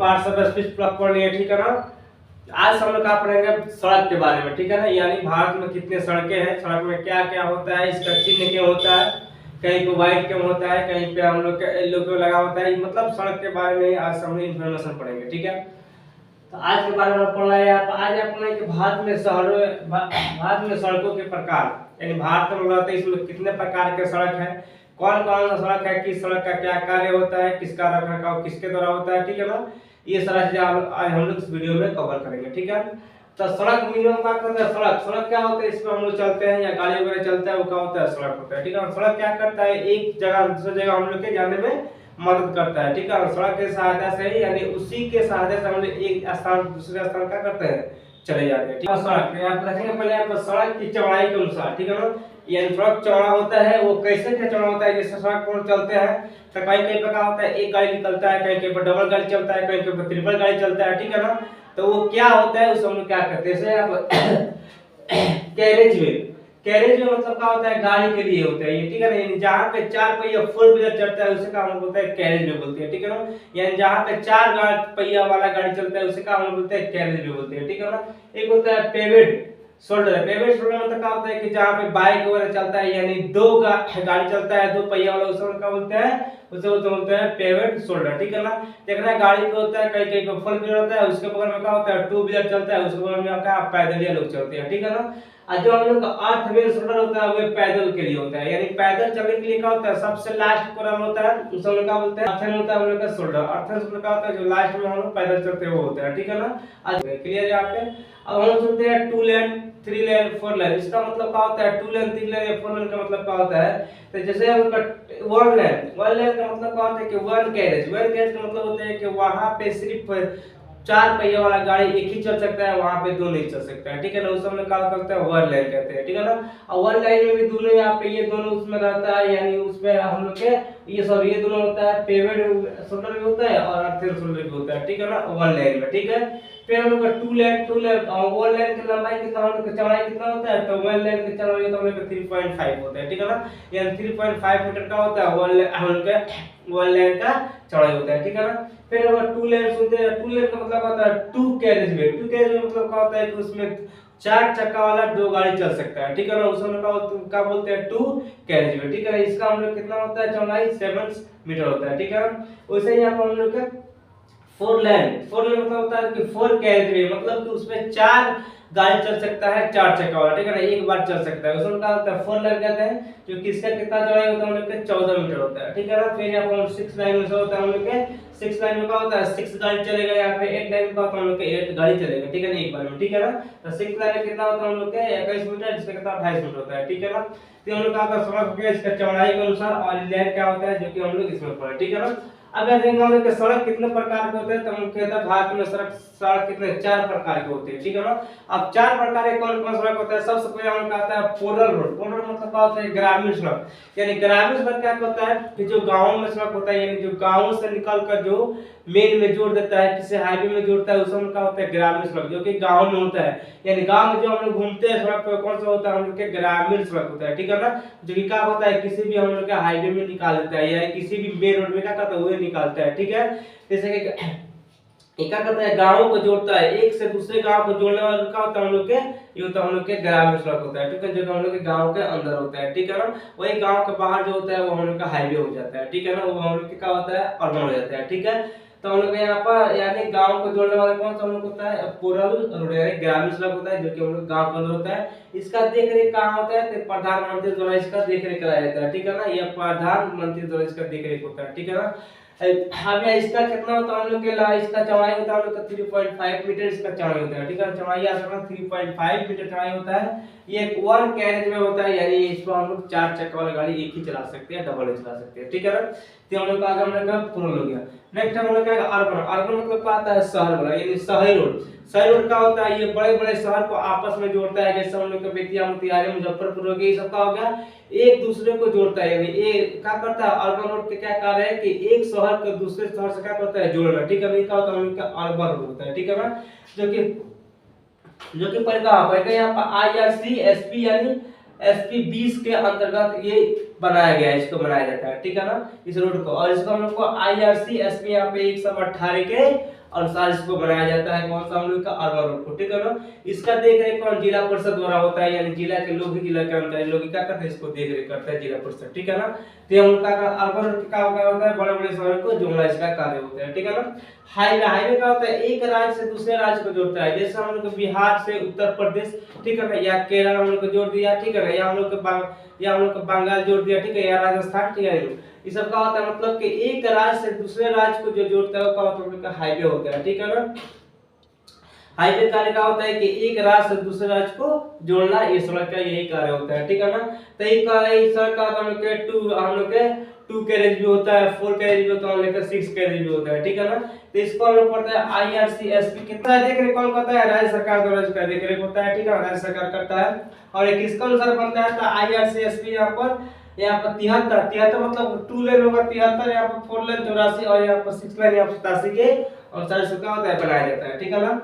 Parts of speech plug पढ़नी है, ठीक है ना। आज हम लोग क्या पढ़ेंगे सड़क के बारे में, ठीक है ना, यानी भारत में कितने सड़कें हैं, सड़क में क्या क्या होता है, इसका चिन्ह क्या होता है, कहीं पे व्हाइट क्यों होता है, कहीं पे हम लोग का येलो क्यों लगा होता है, मतलब सड़क के बारे में आज हम इन्फॉर्मेशन पढ़ेंगे, ठीक है। तो आज के बारे में पढ़ना है आज अपने कि भारत में सड़कों के प्रकार, यानी भारत में रहते इसमें कितने प्रकार के सड़क है, कौन कौन सा सड़क है, किस सड़क का क्या कार्य होता है, किसका रखरखाव किसके द्वारा होता है, ठीक है ना। ये सारा चीजें आज हम लोग इस वीडियो में कवर करेंगे, ठीक है। तो सड़क मिनिमम क्या करता है, सड़क क्या होता है, इसमें हम लोग चलते हैं या गाड़ी वगैरह चलता है, वो क्या होता है, सड़क होता है, ठीक है। सड़क क्या करता है, एक जगह दूसरी जगह हम लोग के जाने में मदद करता है, ठीक है। सड़क के सहायता से यानी उसी के सहायता से हम लोग एक स्थान दूसरे स्थान क्या करते हैं, चले जाते हैं, ठीक है। सड़क यहाँ पर रखेंगे पहले यहाँ पर सड़क की चौड़ाई के अनुसार, ठीक है ना। यानी सड़क चौड़ा होता है वो कैसे क्या चौड़ा होता है, जैसे सड़क पर चलते हैं तो कहीं कहीं पर क्या होता है, एक गाड़ी निकलता है, कहीं कहीं पर डबल गाड़ी चलता है, कहीं कहीं पर ट्रिपल गाड़ी चलता है, ठीक है ना। तो वो क्या होता है उसे हम लोग क्या कहते हैं, जैसे आप कैरेज वे, कैरेज में मतलब क्या होता है, गाड़ी के लिए होता है ये, ठीक है ना। यानी जहाँ पे चार पहिया फोर व्हीलर चलता है उसे क्या हम बोलते हैं, कैरेज में बोलते हैं, ठीक है ना। यानी जहाँ पे चार पहिया वाला गाड़ी चलता है उसे क्या हम बोलते हैं, कैरेज में बोलते हैं, ठीक है ना। एक होता है पेवेड शोल्डर, पेवेड शोल्डर मतलब क्या होता है कि जहाँ पे बाइक वगैरह चलता है, यानी दो गाड़ी चलता है दो पहिया वाला, उसे क्या बोलते हैं, उसे बोलते हैं पेवेड शोल्डर, ठीक है ना। देखना गाड़ी पे होता है, कहीं कहीं पे फोर व्हीलर होता है, उसके बगल में क्या होता है, टू व्हीलर चलता है, उसके बगल में क्या पैदल लोग चलते हैं, ठीक है ना। और जो हम लोग का अर्थ व्हील शोल्डर होता है वो पैदल के लिए होता है, यानी पैदल चलने के लिए क्या होता है, सबसे लास्ट कॉलम होता है उसे हम लोग क्या बोलते हैं, अर्थ व्हील होता है हम लोग का शोल्डर, अर्थ व्हील क्या होता है जो लास्ट में हम लोग पैदल चलते हैं वो होता है, ठीक है ना। आज क्लियर है यहाँ पे। अब हम सुनते हैं two lane three lane four lane, इसका मतलब क्या होता है, टू लेन थ्री लेन या फोर लेन का मतलब क्या होता है, तो जैसे हम वन लेन का मतलब क्या होता है कि वन कैरेज का मतलब होता है कि वहां पे सिर्फ चार पहिया वाला गाड़ी एक ही चल सकता है, वहां पे दो नहीं चल सकता है, ठीक है ना। उस समय क्या करते हैं, वन लाइन कहते हैं, ठीक है ना। और वन लाइन में भी दोनों यहाँ पे ये दोनों उसमें रहता है, यानी उसमें हम लोग के ये सब ये दोनों होता है, पेवेड शोल्डर भी होता है और अर्थिंग शोल्डर भी होता है, ठीक है ना, वन लाइन में, ठीक है। फिर हम लोग का टू लेन और वन लाइन की लंबाई कितना, हम लोग की चौड़ाई कितना होता है, तो वन लाइन की चौड़ाई तो हम लोग का 3.5 होता है, ठीक है ना। यानी 3.5 मीटर का होता है वन लाइन का चौड़ाई होता है, ठीक है ना। फिर अगर टू लेन सुनते हैं, टू लेन का मतलब होता है two carriageway, two carriageway मतलब क्या होता है कि उसमें चार चक्का वाला दो गाड़ी चल सकता है, ठीक है ना। उसमें क्या बोलते हैं, टू कैरेज वे, ठीक है ना। इसका हम लोग कितना होता है, चौड़ाई 7 मीटर होता है, ठीक है ना। वैसे ही हम लोग का फोर लेन मतलब होता है कि फोर कैरेज वे, मतलब कि उसमें चार गाड़ी चल सकता है, चार चक्का वाला, ठीक है ना, एक बार चल सकता है, उसमें क्या होता है, फोर लेन कहते हैं, जो कि इसका कितना चौड़ाई होता है, हम लोग के 14 मीटर होता है, ठीक है ना। फिर यहाँ पर 6 लाइन में होता है हम लोग के 6 लाइन में क्या होता है, 6 गाड़ी चलेगा, यहाँ पे 8 लाइन में होता है हम लोग के 8 गाड़ी चलेगा, ठीक है ना, एक बार में, ठीक है ना। तो 6 लाइन में कितना होता है हम लोग के 21 मीटर, जिसका कितना 28 मीटर होता है, ठीक है ना। तो हम लोग का सड़क हो गया इसका चौड़ाई के अनुसार, और लेन क्या होता है जो कि हम लोग इसमें पढ़े, ठीक है ना। अगर देखेंगे हम लोग के सड़क कितने प्रकार के होते हैं, तो मुख्यतः भारत में सड़क कितने, 4 प्रकार के होते हैं, ठीक है ना। अब 4 प्रकार के कौन कौन सड़क होता है, सबसे पहले हम लोग आता है पोरल रोड। पोरल मतलब क्या होता है, ग्रामीण सड़क, यानी ग्रामीण सड़क क्या होता है कि जो गांव में सड़क होता है, यानी जो गांव से निकलकर जो मेन में जोड़ देता है, किसी हाईवे में जोड़ता है, उसमें क्या होता है, ग्रामीण सड़क, जो कि गांव में होता है। यानी गांव में जो हम लोग घूमते हैं सड़क पर, कौन सा होता है, हम लोग के ग्रामीण सड़क होता है, ठीक है ना। जो कि क्या होता है, किसी भी हम लोग के हाईवे में निकाल देता है, या किसी भी मेन रोड में क्या करता है, वो निकालता है, ठीक है। जैसे कि क्या करता है, गांवों को जोड़ता है, एक से दूसरे गांव को जोड़ने वाला क्या होता है हम लोग के, ये होता है हम लोग के ग्रामीण सड़क होता है, ठीक है, जो हम लोग के गांव के अंदर होता है, ठीक है ना। वही गांव के बाहर जो होता है वो हम लोग का हाईवे हो जाता है, ठीक है ना, वो हम लोग के क्या होता है, अर्बन हो जाता है, ठीक है। तो हम लोग यहाँ पर यानी गांव को जोड़ने वाला कौन सा हम लोग होता है, पोरल रोड, यानी ग्रामीण सड़क होता है, जो कि हम लोग गांव के अंदर होता है। इसका देख रेख कहाँ होता है, तो प्रधानमंत्री द्वारा इसका देख रेख कराया जाता है, ठीक है ना। यह प्रधानमंत्री द्वारा इसका देख रेख होता है, ठीक है ना। अब इसका कितना होता है हम लोग के, इसका चौड़ाई होता है हम लोग का 3.5 मीटर इसका चौड़ाई होता है, ठीक है। चौड़ाई आ सकता है 3.5 मीटर चौड़ाई होता है। ये वन कैरेज में होता है, यानी इसमें हम लोग चार चक्का वाला गाड़ी एक ही चला सकते हैं, डबल नहीं चला सकते हैं, ठीक है ना। तो हम लोग का आगे हम लोग का पूर्ण हो गया। नेक्स्ट हम लोग का अर्बन। अर्बन मतलब क्या आता है, शहर वाला, यानी शहरी रोड। शहरी रोड क्या होता है, ये बड़े बड़े शहर को आपस में जोड़ता है, जैसे हम लोग का बेतिया मोतिहारी मुजफ्फरपुर हो गया, ये सब का हो गया, एक दूसरे को जोड़ता है। यानी ये क्या करता है, अर्बन रोड के क्या कार्य है कि एक शहर को दूसरे शहर से क्या करता है, जोड़ना, ठीक है। ये क्या होता है, हम लोग का अर्बन रोड होता है, ठीक है ना। जो कि पड़ेगा यहाँ पर IRC SP यानी SP 20 के अंतर्गत ये बनाया गया है, इसको बनाया जाता है, ठीक है ना, इस रोड को। और इसको हम लोग को IRC SP यहाँ पे 118 के अनुसार इसको बनाया जाता है। कौन सा हम लोग का अर्बन रोड को, ठीक है ना। इसका देख रेख कौन, जिला परिषद द्वारा होता है, यानी जिला के लोग ही जिला कर्मचारी लोग ही क्या करते हैं, इसको देख रेख करते हैं जिला परिषद, ठीक है ना। तो हम लोग का अर्बन रोड का होता है, बड़े बड़े शहर को जोड़ना इसका कार्य होता है, ठीक है ना। हाईवे, हाईवे का होता है एक राज्य से दूसरे राज्य को जोड़ता है, जैसे हम लोग बिहार से उत्तर प्रदेश, ठीक है ना, या केरल हम लोग को जोड़ दिया, ठीक है ना, या हम लोग को बंगाल जोड़ दिया, ठीक है, या राजस्थान, ठीक है। ये सब का होता है मतलब कि एक राज्य से दूसरे राज्य को जो जोड़ता है वो होता है हाईवे होता है, ठीक है ना। हाईवे कार्य का होता है कि एक राज्य से दूसरे राज्य को जोड़ना, ये सड़क का यही कार्य होता है, ठीक है ना। तो एक सड़क का हम लोग के 2 कैरेज भी होता है, 4 कैरेज भी होता है, हम लोग का 6 कैरेज भी होता है, ठीक है ना। तो इसको हम लोग पढ़ते हैं IRCSP, कितना देख रेख कौन करता है, राज्य सरकार द्वारा इसका देख रेख होता है, ठीक है, राज्य सरकार करता है। और ये किसका अनुसार बनता है, तो IRCSP यहाँ पर 73 मतलब 2 लेन होगा 73, यहाँ पर 4 लेन 84 और यहाँ पर 6 लेन यहाँ पर 87 के अनुसार इसका होता है बनाया जाता है, ठीक है ना।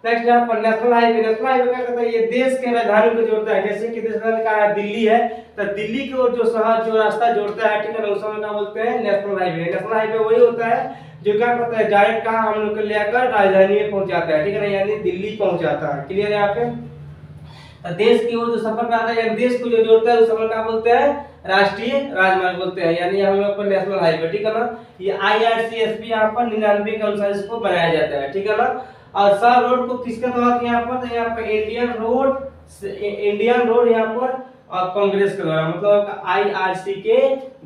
नेक्स्ट यहाँ पर नेशनल हाईवे, नेशनल हाईवे क्या करता है, ये देश के राजधानी को जोड़ता है, जैसे कि देश का दिल्ली है, तो दिल्ली को जो शहर जो रास्ता जोड़ता है, ठीक है ना, उस समय क्या बोलते हैं, नेशनल हाईवे। नेशनल हाईवे वही होता है जो क्या करता है, डायरेक्ट कहाँ हम लोग को लेकर राजधानी में पहुंचाता है, ठीक है ना, यानी दिल्ली पहुंचाता है। क्लियर है यहाँ पे। तो देश की वो जो सफर करता है, यानी देश को जो जोड़ता है उस सफर क्या बोलते हैं, राष्ट्रीय राजमार्ग बोलते हैं, यानी हम लोग को नेशनल हाईवे, ठीक है ना। ये IRCSP यहाँ पर 99 के अनुसार इसको बनाया जाता है, ठीक है ना। और सर रोड को किसके द्वारा, यहाँ पर, तो यहाँ पर इंडियन रोड यहाँ पर और कांग्रेस के द्वारा, मतलब IRC के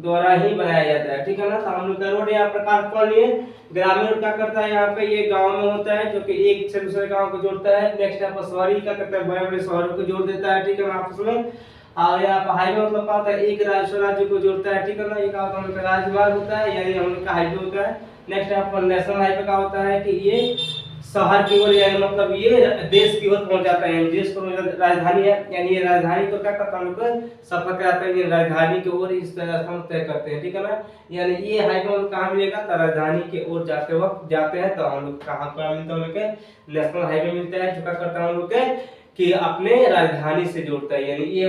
द्वारा ही बनाया जाता है, ठीक है ना। तो हम लोग का रोड यहाँ प्रकार पढ़ लिए। ग्रामीण रोड क्या करता है, यहाँ पे ये गांव में होता है जो कि एक से दूसरे गांव को जोड़ता है। नेक्स्ट यहाँ पर शहरी क्या करता है, बड़े बड़े शहरों को जोड़ देता है, ठीक है ना, आपस में। और यहाँ पर हाईवे मतलब क्या होता है, एक राज्य से राज्य को जोड़ता है, ठीक है ना, ये क्या होता है, राजमार्ग होता है, यानी हम लोग का हाईवे होता है। नेक्स्ट यहाँ पर नेशनल हाईवे का होता है कि ये शहर की ओर, यानी मतलब ये देश की ओर पहुंचाता है, यानी देश को राजधानी है, यानी ये राजधानी को क्या करता है, सफर कराता है, ये राजधानी की ओर इस तरह हम तय करते हैं, ठीक है ना। यानी ये हाईवे हम कहाँ मिलेगा, तो राजधानी की ओर जाते वक्त जाते हैं तो हम लोग कहाँ पर मिलता है, हम लोग नेशनल हाईवे मिलता है, जो क्या करता है हम लोग के कि अपने राजधानी से जोड़ता है, यानी ये